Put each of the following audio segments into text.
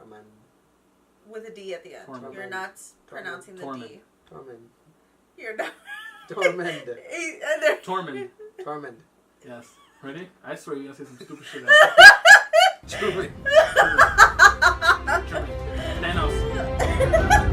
Tormund. With a D at the end. Tormund. You're not pronouncing the Tormund. D. Tormund. You're not. Tormund. Tormund. Tormund. Yes. Ready? I swear you're gonna say some stupid shit. Tormund. Thanos.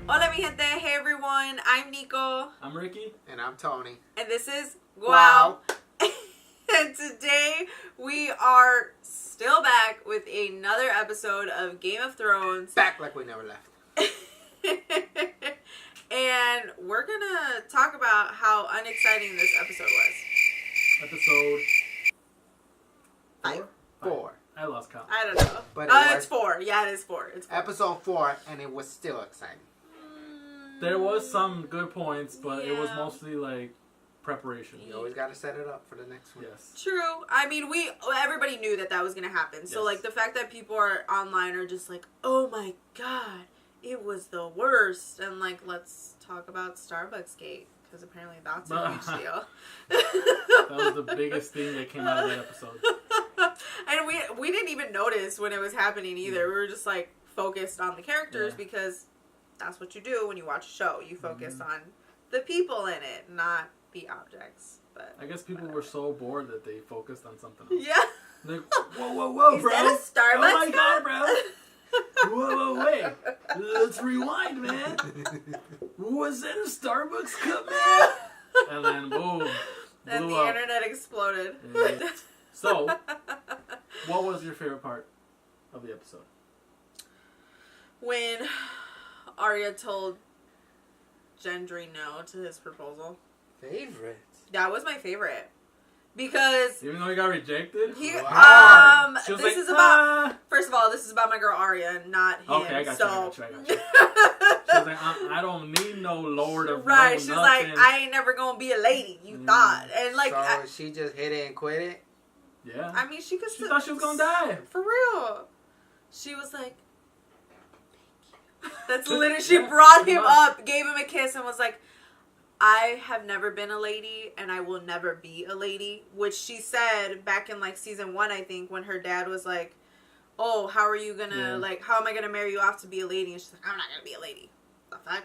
Hola, mi gente. Hey, everyone. I'm Nico. I'm Ricky. And I'm Tony. And this is Guau. Guau. And today we are still back with another episode of Game of Thrones. Back like we never left. And we're going to talk about how unexciting this episode was. Episode 5. 4. I lost count. I don't know. But It's 4. Yeah, it is 4. It's 4. Episode 4, and it was still exciting. There was some good points, but it was Yeah. mostly like preparation. You always got to set it up for the next one. Yes. True. I mean, everybody knew that was going to happen. So, Yes. like, the fact that people are online are just like, oh my god, it was the worst. And, like, let's talk about Starbucks Gate. Because apparently that's a huge deal. That was the biggest thing that came out of that episode. And we didn't even notice when it was happening either. We were just, like, focused on the characters because that's what you do when you watch a show. You focus on the people in it, not the objects. But I guess people were so bored that they focused on something else. yeah. Like, whoa, Is bro. that a Starbucks Oh my cup? god, bro. Whoa, wait. Let's rewind, man. Was that a Starbucks cup, man? And then, boom. And blew the up. internet exploded. Yeah. So, what was your favorite part of the episode? When Arya told Gendry no to his proposal. Favorite? That was my favorite. Because Even though he got rejected? he, Wow. She was this like, is about, first of all, this is about my girl Arya, not him. Okay, I got you. She was like, I don't need no lord of right, no she's nothing. like, I ain't never gonna be a lady, you thought. And like, So she just hit it and quit it? Yeah. I mean, she could She thought she was gonna die. For real. She was like, thank you. That's literally, she brought him up, gave him a kiss, and was like, I have never been a lady, and I will never be a lady. Which she said back in, like, season 1, I think, when her dad was like, oh, how are you gonna, like, how am I gonna marry you off to be a lady? And she's like, I'm not gonna be a lady. The fuck?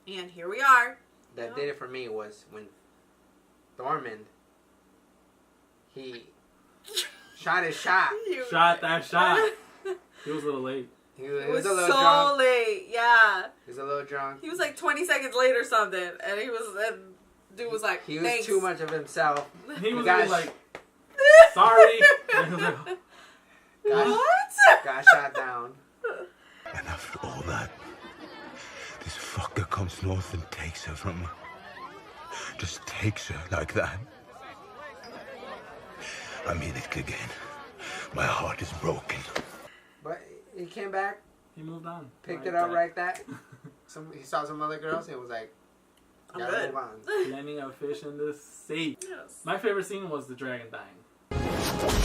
And here we are. That did it for me was when Tormund, he shot his shot. Shot that shot. He was a little late. He It was was a little so drunk. late, yeah. He was a little drunk. He was like 20 seconds late or something, and dude was like, He was thanks. too much of himself. He was got really like, sorry. And he was like, What? Got shot down. And after all that, this fucker comes north and takes her from her. Just takes her like that. I mean it again. My heart is broken. But he came back, he moved on. picked it up right that. He saw some other girls, and was like, I'm gotta good. move on. Landing a fish in the sea. Yes. My favorite scene was the dragon dying.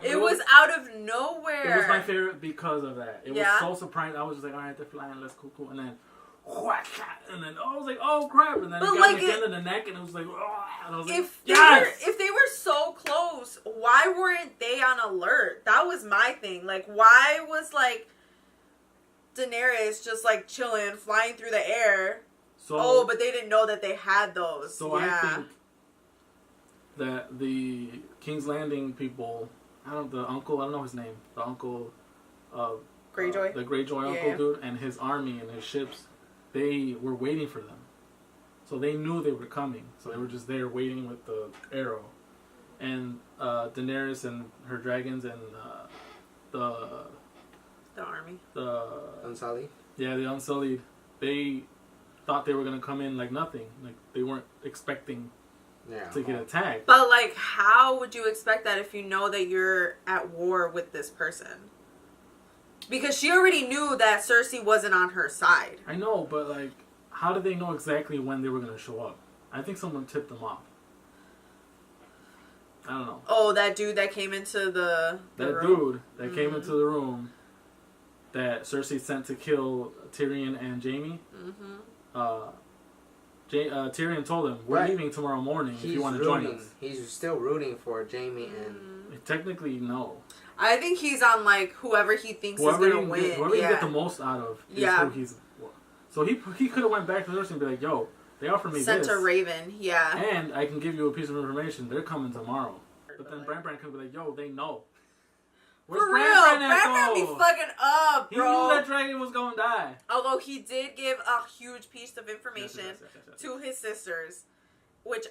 It was out of nowhere. It was my favorite because of that. It Yeah. was so surprising. I was just like, all right, they're flying, let's cool. And then, whack, and then I was like, oh crap. And then But it got like me again to the neck, and it was like, oh. And I was like, if they yes! were, if they were so close, why weren't they on alert? That was my thing. Like, why was like Daenerys just like chilling, flying through the air? So, But they didn't know that they had those. So yeah. I think that the King's Landing people, I don't know his name, the uncle of Greyjoy? the Greyjoy Yeah. uncle dude, and his army and his ships, they were waiting for them. So they knew they were coming. So they were just there waiting with the arrow. And Daenerys and her dragons and The army. Unsullied. the Unsullied, they thought they were gonna come in like nothing. Like they weren't expecting to get attacked. But like, how would you expect that if you know that you're at war with this person? Because she already knew that Cersei wasn't on her side. I know, but like, how did they know exactly when they were gonna show up? I think someone tipped them off. I don't know. Oh, that dude that came into the room? Dude that came into the room that Cersei sent to kill Tyrion and Jaime. Tyrion told him, we're leaving tomorrow morning if you want to join us. He's still rooting for Jaime and... Technically, no. I think he's on, like, whoever he thinks is going to win. Whoever you get the most out of is who he's... So he could have went back to Cersei and be like, yo, they offered me Sent this. a raven, And I can give you a piece of information. They're coming tomorrow. But then Bran could be like, yo, they know. Where's For real, Bran be fucking up, bro. He knew that dragon was gonna die. Although he did give a huge piece of information to his sisters, which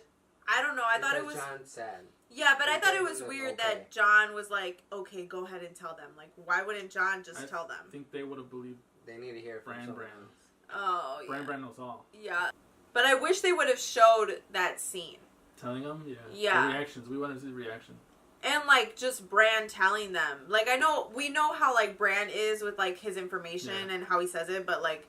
I don't know. I thought it was. Jon said. Yeah, but I thought it was weird that Jon was like, "Okay, go ahead and tell them." Like, why wouldn't Jon just tell them? I think they would have believed. They need to hear from Bran. Oh yeah. Bran knows all. Yeah, but I wish they would have showed that scene. Telling them, yeah. The reactions. We want to see the reaction. And, like, just Bran telling them. Like, we know how, like, Bran is with, like, his information and how he says it. But, like,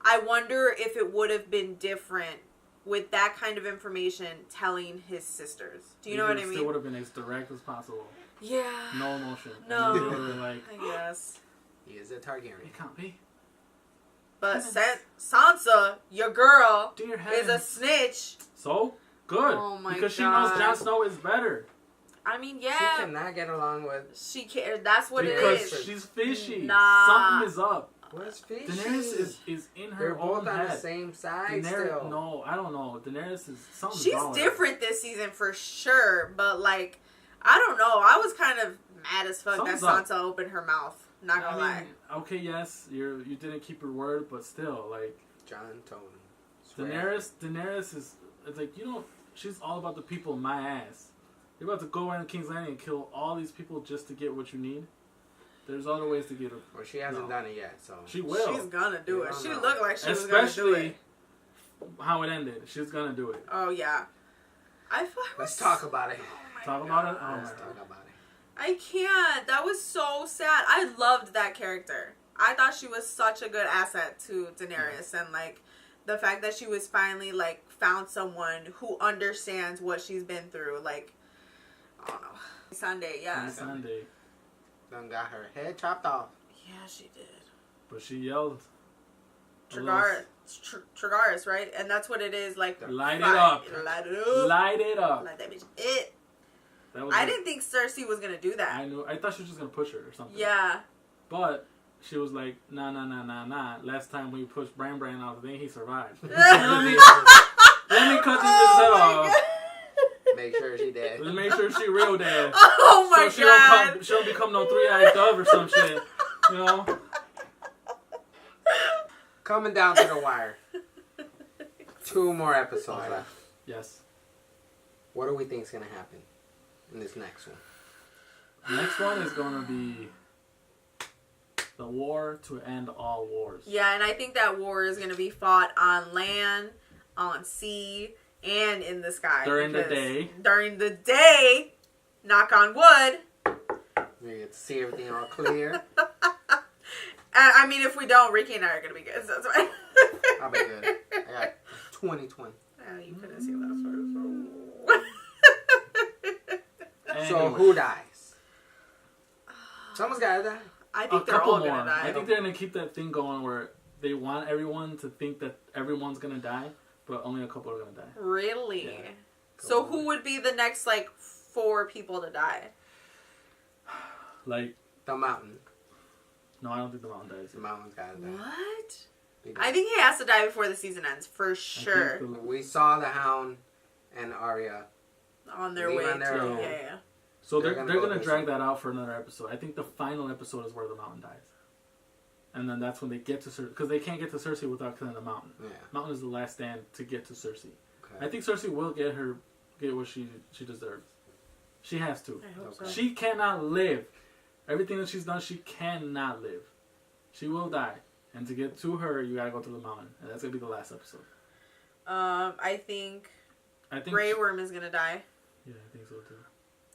I wonder if it would have been different with that kind of information telling his sisters. Do you know what I mean? It still would have been as direct as possible. Yeah. No emotion. No. They would have been like... I guess. He is a Targaryen. It can't be. But Sansa, your girl, is a snitch. So? Good. Oh, my because she God. knows Jon Snow is better. I mean, yeah. She cannot get along with... She can't. That's what because it is. Because she's fishy. Nah. Something is up. What's fishy? Daenerys is in her They're both own on head. the same side Daenerys, still. No, I don't know. Daenerys is something. She's different this season for sure. But, like, I don't know. I was kind of mad as fuck that Sansa opened her mouth. Not gonna lie. Okay, yes, you didn't keep your word, but still, like... Jon told him. Daenerys is... It's like, you know... She's all about the people in my ass. You're about to go in King's Landing and kill all these people just to get what you need. There's other ways to get it. Well, she hasn't done it yet, so... She will. She's gonna do it. She looked like she was gonna do it. Especially how it ended. She's gonna do it. Oh, yeah. Let's talk about it. Talk about it? Oh, Let's talk about it. I can't. That was so sad. I loved that character. I thought she was such a good asset to Daenerys. And, like, the fact that she was finally, like, found someone who understands what she's been through. Like, I don't know. Sunday, yeah. Sunday. Done got her head chopped off. Yeah, she did. But she yelled. Tragaris, right? And that's what it is. Like, light it up. Light it up. Light it up. Light that bitch it. I didn't think Cersei was going to do that. I knew. I thought she was just going to push her or something. Yeah. But she was like, nah. Last time we pushed Bran off, then he survived. let me cut this head off. Make sure she dead. Let's make sure she real dead. Oh my God. She don't become no three-eyed dove or some shit. You know? Coming down to the wire. 2 more episodes left. Yes. What do we think is going to happen in this next one? The next one is going to be the war to end all wars. Yeah, and I think that war is going to be fought on land, on sea, and in the sky. During the day. During the day, knock on wood. We get to see everything all clear. I mean, if we don't, Ricky and I are going to be good. So that's fine. I'll be good. I got 2020. Oh, you couldn't see that first. So who dies? Someone's got to die. I think they're all going to die. I think they're going to keep that thing going where they want everyone to think that everyone's going to die, but only a couple are going to die. Really? Yeah. So who would be the next, like, 4 people to die? Like... The Mountain. No, I don't think the Mountain dies. The Mountain's got to die. What? I think he has to die before the season ends, for sure. We saw the Hound and Arya on their way to... Yeah. So they're going to drag that out for another episode. I think the final episode is where the Mountain dies. And then that's when they get to Cersei. Because they can't get to Cersei without killing the Mountain. Yeah. Mountain is the last stand to get to Cersei. Okay. I think Cersei will get what she deserves. She has to. I hope so. She cannot live. Everything that she's done, she cannot live. She will die. And to get to her, you gotta go through the mountain, and that's gonna be the last episode. I think Grey Worm is gonna die. Yeah, I think so too.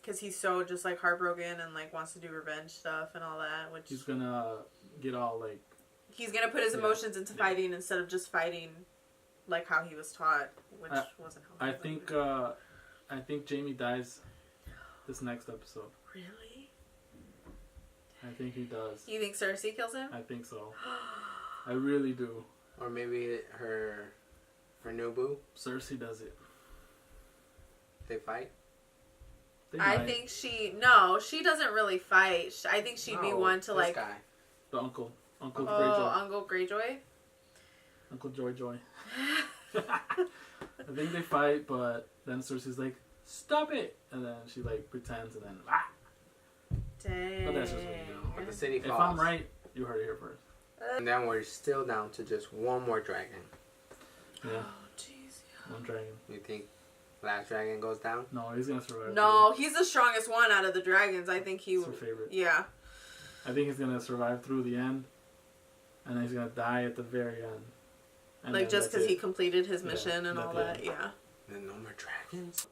Because he's so just like heartbroken and like wants to do revenge stuff and all that. Which he's gonna get all like. He's gonna put his emotions into fighting instead of just fighting, like how he was taught, which wasn't helpful. I think Jamie dies this next episode. Really? I think he does. You think Cersei kills him? I think so. I really do. Or maybe her new boo. Cersei does it. They fight. I think she doesn't really fight. I think she'd be one to like guy. The Uncle Greyjoy. Uncle Greyjoy. Uncle Joy. I think they fight, but then Cersei's like, "Stop it!" and then she like pretends, and then Dang. But that's just what you know. But the city falls. If I'm right, you heard it here first. And then we're still down to just one more dragon. Yeah. Oh, jeez. One dragon. You think last dragon goes down? No, he's gonna survive. No, he's the strongest one out of the dragons. I think he He's her would. favorite. Yeah. I think he's gonna survive through the end, and then he's gonna die at the very end. And Like then just that's because he it. completed his mission and that's all it. that. Yeah. Then no more dragons?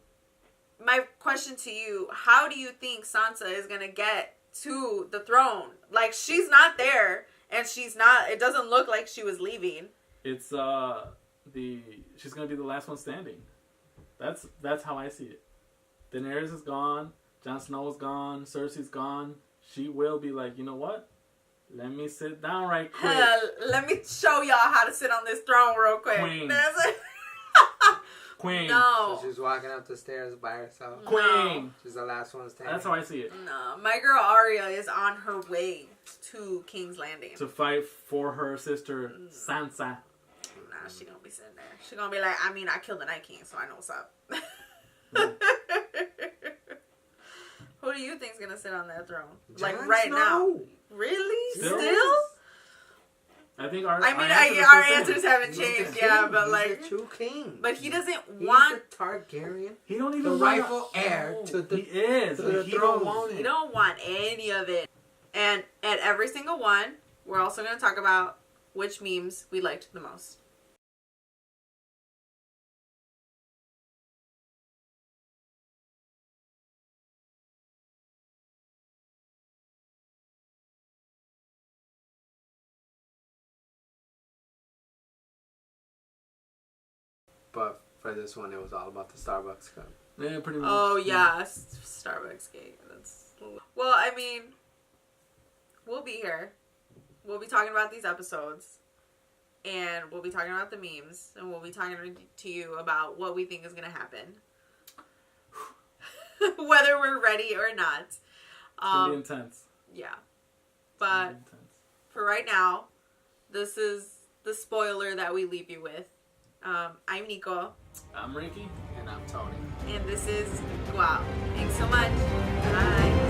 My question to you: how do you think Sansa is gonna get to the throne? Like she's not there, and she's not. It doesn't look like she was leaving. It's she's gonna be the last one standing. That's how I see it. Daenerys is gone. Jon Snow is gone. Cersei's gone. She will be like, you know what? Let me sit down right quick. Let me show y'all how to sit on this throne real quick. Queen. That's it. Queen. No. So she's walking up the stairs by herself. Queen. She's the last one standing. That's how I see it. No. My girl Arya is on her way to King's Landing. To fight for her sister Sansa. Nah, she gonna be sitting there. She gonna be like, I mean, I killed the Night King, so I know what's up. Who do you think's gonna sit on that throne? Like Jon right Snow. now? Really? Still? I think our answers haven't He's changed, the yeah, king. but He's like, the true king. but he doesn't He's want. the Targaryen. He don't even The want rightful heir to the. He is. to the Like, he throne. don't want He it. don't want any of it. And at every single one, we're also gonna talk about which memes we liked the most. But for this one, it was all about the Starbucks cup. Yeah, pretty much. Oh yeah, Starbucks cake. Well, I mean, we'll be here. We'll be talking about these episodes, and we'll be talking about the memes, and we'll be talking to you about what we think is gonna happen, whether we're ready or not. It's gonna be intense. Yeah, but for right now, this is the spoiler that we leave you with. I'm Nico. I'm Ricky. And I'm Tony. And this is Guau. Thanks so much. Bye.